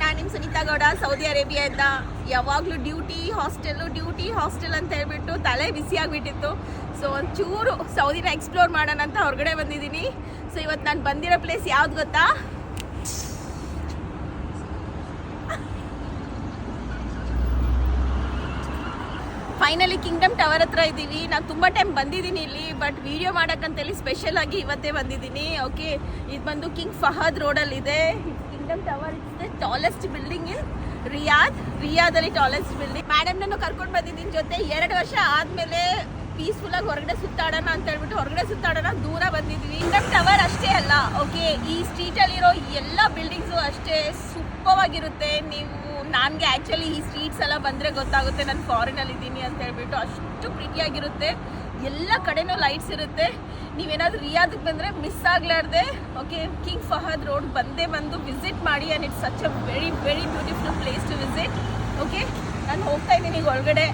ನಾನು ನಿಮ್ಮ ಸುನೀತಾ ಗೌಡ ಸೌದಿ ಅರೇಬಿಯಾದಿಂದ. ಯಾವಾಗಲೂ ಡ್ಯೂಟಿ ಹಾಸ್ಟೆಲ್ ಅಂತ ಹೇಳ್ಬಿಟ್ಟು ತಲೆ ಬಿಸಿ ಆಗಿಬಿಟ್ಟಿತ್ತು. ಸೊ ಒಂಚೂರು ಸೌದಿನ ಎಕ್ಸ್ಪ್ಲೋರ್ ಮಾಡೋಣ ಅಂತ ಹೊರಗಡೆ ಬಂದಿದ್ದೀನಿ. ಸೊ ಇವತ್ತು ನಾನು ಬಂದಿರೋ ಪ್ಲೇಸ್ ಯಾವ್ದು ಗೊತ್ತಾ? ಫೈನಲಿ ಕಿಂಗ್ಡಮ್ ಟವರ್ ಹತ್ರ ಇದ್ದೀವಿ. ನಾನು ತುಂಬ ಟೈಮ್ ಬಂದಿದ್ದೀನಿ ಇಲ್ಲಿ, ಬಟ್ ವಿಡಿಯೋ ಮಾಡೋಕ್ಕಂತೇಳಿ ಸ್ಪೆಷಲ್ ಆಗಿ ಇವತ್ತೇ ಬಂದಿದ್ದೀನಿ. ಓಕೆ, ಇದು ಬಂದು ಕಿಂಗ್ ಫಹದ್ ರೋಡಲ್ಲಿ ಇದೆ kingdom tower. It's the tallest building in ರಿಯಾದಲ್ಲಿ ಟಾಲೆಸ್ಟ್ ಬಿಲ್ಡಿಂಗ್. ಮೇಡಮ್ನನ್ನು ಕರ್ಕೊಂಡು ಬಂದಿದ್ದೀನಿ ಜೊತೆ. 2 ವರ್ಷ ಆದಮೇಲೆ ಪೀಸ್ಫುಲ್ಲಾಗಿ ಹೊರಗಡೆ ಸುತ್ತಾಡೋಣ ಅಂತ ಹೇಳ್ಬಿಟ್ಟು ಹೊರಗಡೆ ಸುತ್ತಾಡೋಣ ದೂರ ಬಂದಿದ್ವಿ. ಕಿಂಗ್ಡಮ್ ಟವರ್ ಅಷ್ಟೇ ಅಲ್ಲ, ಓಕೆ, ಈ ಸ್ಟ್ರೀಟಲ್ಲಿರೋ ಎಲ್ಲ ಬಿಲ್ಡಿಂಗ್ಸು ಅಷ್ಟೇ ಸೂಪರ್ ಆಗಿರುತ್ತೆ. ನನಗೆ ಆ್ಯಕ್ಚುಲಿ ಈ ಸ್ಟ್ರೀಟ್ಸ್ ಎಲ್ಲ ಬಂದರೆ ಗೊತ್ತಾಗುತ್ತೆ ನಾನು ಫಾರಿನಲ್ಲಿದ್ದೀನಿ ಅಂತ ಹೇಳ್ಬಿಟ್ಟು. ಅಷ್ಟು ಪ್ರೀತಿಯಾಗಿರುತ್ತೆ, ಎಲ್ಲ ಕಡೆನೂ ಲೈಟ್ಸ್ ಇರುತ್ತೆ. ನೀವೇನಾದರೂ ರಿಯಾದಿಗೆ ಬಂದರೆ ಮಿಸ್ ಆಗಲಾರ್ದೆ ಓಕೆ ಕಿಂಗ್ ಫಹದ್ ರೋಡ್ ಬಂದು ವಿಸಿಟ್ ಮಾಡಿ. And it's such a very very beautiful place to visit. Okay, ನಾನು ಹೋಗ್ತಾ ಇದ್ದೀನಿ ಈಗ ಒಳಗಡೆ.